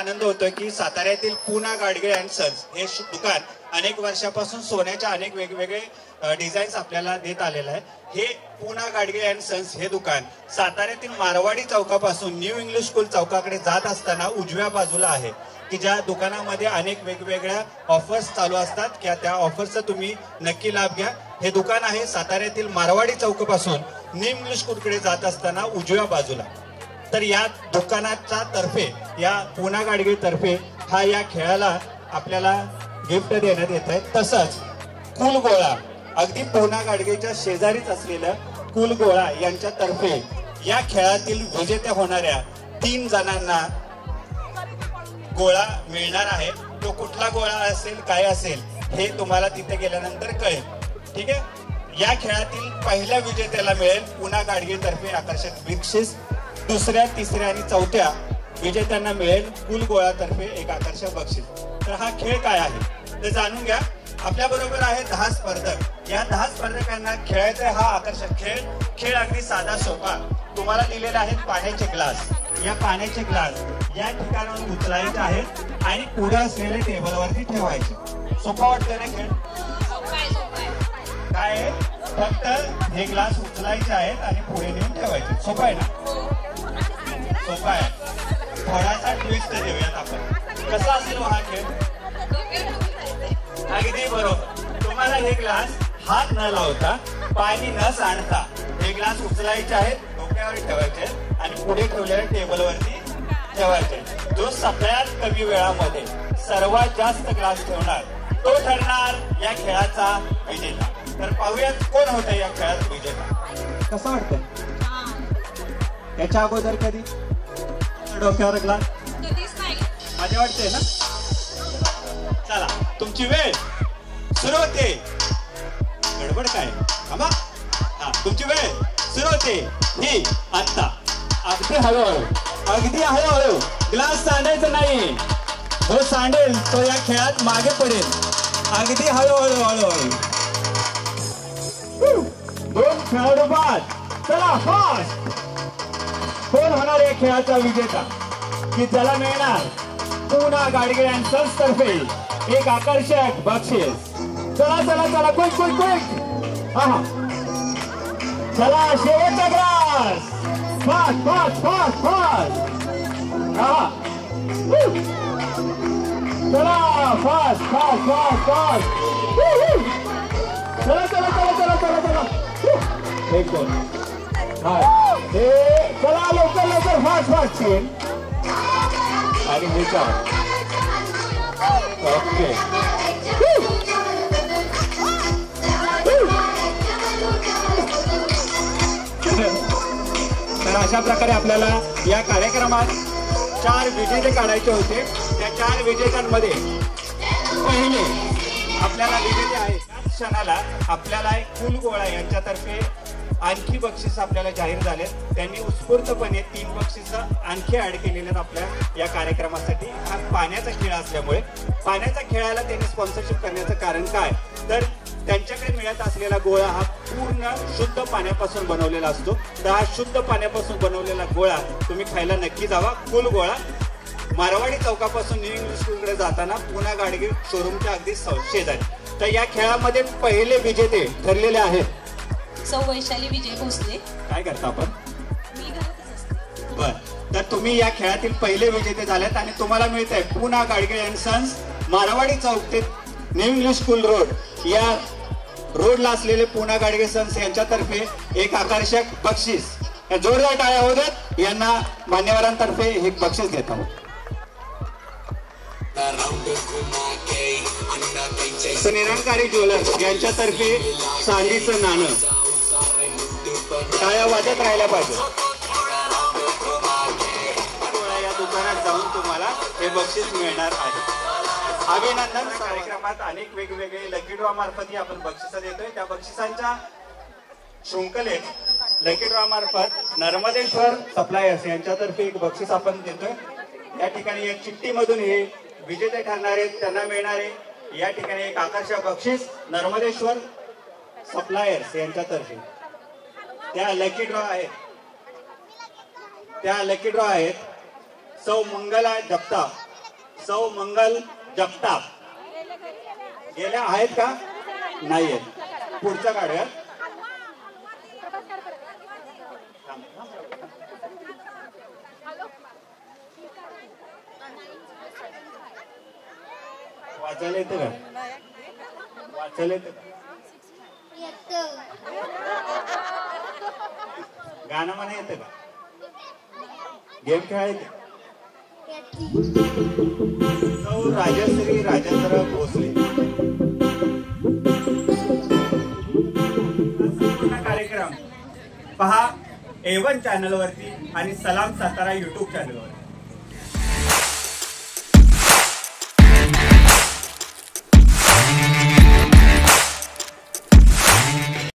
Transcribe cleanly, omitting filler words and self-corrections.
आनंद होतोय की साताऱ्यातील पूना गाडगीळ अँड सन्स हे दुकान अनेक वर्षापासून सोन्याच्या अनेक वेगवेगळे डिझाईन्स आपल्याला देत आलेलं आहे। हे पूना गाडगीळ अँड सन्स हे दुकान साताऱ्यातील मारवाडी चौकापासून न्यू इंग्लिश स्कूल चौकाकडे जात असताना उजव्या बाजूला आहे, की ज्या दुकानामध्ये अनेक वेगवेगळ्या ऑफर्स चालू असतात, की त्या ऑफर्सचा तुम्ही नक्की लाभ घ्या। हे दुकान आहे साताऱ्यातील मारवाडी चौकापासून न्यू इंग्लिश स्कूलकडे जात असताना उजव्या बाजूला। तर या दुकानाचा तर्फे, या पूना गाडगीळ तर्फे हा या खेळाला आपल्याला गिफ्ट देण्यात येत आहे। तसंच कुलगोळा, अगदी पूना गाडगीळच्या शेजारीच असलेल्या कुलगोळा यांच्यातर्फे या खेळातील विजेत्या होणाऱ्या 3 जणांना गोळा मिळणार आहे। तो कुठला गोळा असेल, काय असेल हे तुम्हाला तिथे गेल्यानंतर कळेल, ठीक आहे। या खेळातील पहिल्या विजेत्याला मिळेल पूना गाडगीळ तर्फे आकर्षक बक्षीस, दुसऱ्या, तिसऱ्या आणि चौथ्या विजेत्यांना मिळेल कुलगोळा तर्फे एक आकर्षक बक्षीस। तर हा खेळ काय आहे ते जाणून घ्या। आपल्या बरोबर आहे 10 स्पर्धक। या 10 स्पर्धकांना खेळायचा हा आकर्षक खेळ अगदी साधा सोपा। तुम्हाला दिलेले आहेत पाण्याचे ग्लास। या पाण्याचे ग्लास या ठिकाणाहून उचलायचे आहेत आणि पुढे असलेल्या टेबलवरती ठेवायचे। सोपा वाटतोय ना खेळ? काय आहे, फक्त हे ग्लास उचलायचे आहेत आणि पुढे नेऊन ठेवायचे। सोपा आहे ना? सोपा आहे। थोडासा ट्विस्ट देऊयात आपण। कसा असेल हा खेळ? अगदी बरोबर। तुम्हाला हे ग्लास हात न लावता, पाणी न सांडता हे ग्लास उचलायचे आहेत, डोक्यावर ठेवायचे आणि पुढे ठेवलेल्या टेबलवरती ठेवायचे। जो सगळ्यात कमी वेळामध्ये सर्वात जास्त ग्लास ठेवणार तो ठरणार या खेळाचा विजेता। तर पाहूयात कोण होतं या खेळात विजेता। कसं वाटतंय? याच्या अगोदर कधी डोक्यावर ग्लास? मजा वाटते ना? चला, तुमची वेळ सुरू होते। गडबड काय? थांबा। तुमची वेळ सुरू होते ही आता। अगदी हळूहळू, अगदी हळूहळू। ग्लास सांडायचं नाही, जो सांडेल तो या खेळात मागे पडेल। अगदी हळूहळू हळूहळू। 2 खेळाडू बाद। चला फास्ट। कोण होणार या खेळाचा विजेता, की ज्याला मिळणार पूना गाडगीळ अँड सन्स तर्फे एक आकर्षक बक्षीस? चला चला चला, क्विक क्विक क्विक। चला, शेवटचा glass. Fast fast fast fast. चला फास्ट फास्ट फास्ट फास्ट। चला चला चला चला चला चला। 1 2 चला, लवकर लवकर फास्ट फास्ट खेळ आणि विचार। ओके, तर अशा प्रकारे आपल्याला या कार्यक्रमात 4 विजेते काढायचे होते। त्या 4 विजेत्यांमध्ये पहिले आपल्याला विजेते आहे त्याच क्षणाला आपल्याला कुलगोळा यांच्यातर्फे आणखी बक्षीस आपल्याला जाहीर झाले। त्यांनी उत्स्फूर्तपणे 3 बक्षीस आणखी ऍड केलेले आपल्या या कार्यक्रमासाठी। हा पाण्याचा खेळ असल्यामुळे पाण्याच्या खेळाला त्यांनी स्पॉन्सरशिप करण्याचं कारण काय, तर त्यांच्याकडे मिळत असलेला गोळा हा पूर्ण शुद्ध पाण्यापासून बनवलेला असतो। तर हा शुद्ध पाण्यापासून बनवलेला गोळा तुम्ही खायला नक्की जावा। कुलगोळा मारवाडी चौकापासून न्यू इंग्लिश स्कूलकडे जाताना पूना गाडगीळ शोरूमच्या अगदी शेजारी। तर या खेळामध्ये पहिले विजेते ठरलेले आहेत सौ वैशाली विजय भोसले। काय करता आपण? मी घरातच असते। बर, तर तुम्ही या खेळातील पहिले विजेते झालेत आणि तुम्हाला मिळत आहे पूना गाडगीळ अँड सन्स मारवाडी चौक ते न्यू इंग्लिश स्कूल रोड या रोडला असलेले पूना गाडगीळ सन्स यांच्यातर्फे एक आकर्षक बक्षीस। जोरदार टाळ्या होऊ द्यात यांना, मान्यवरांतर्फे हे बक्षीस देत आहोत। निरंकारी ज्वेलर्स यांच्यातर्फे चांदीचं नाणं। टाळ्या वाजत राहिल्या पाहिजे। या दुकानात जाऊन तुम्हाला हे बक्षीस मिळणार आहे। अभिनंदन। कार्यक्रमात अनेक वेगवेगळे लकी ड्रॉ मार्फत आपण बक्षिसं देतोय। त्या बक्षिसांच्या शृंखलेत लकी ड्रॉ मार्फत नर्मदेश्वर सप्लायर्स यांच्यातर्फे एक बक्षीस आपण देतोय। या ठिकाणी या चिठ्ठीमधून हे विजेते ठरणारे त्यांना मिळणारे या ठिकाणी एक आकर्षक बक्षीस नर्मदेश्वर सप्लायर्स यांच्यातर्फे। त्या लकी ड्रॉ आहेत सौ मंगला जगताप सौ मंगल जगताप गेल्या आहेत का? नाही आहेत. पुढच्या गाड्या वाचायला येतं का? वाचायला येतं का? गाणं म्हणा येतं का? गेम खेळायचं? सौ राजश्री राजेंद्र भोसले. कार्यक्रम पहा A1 चॅनलवरती आणि सलाम सातारा YouTube चॅनलवर.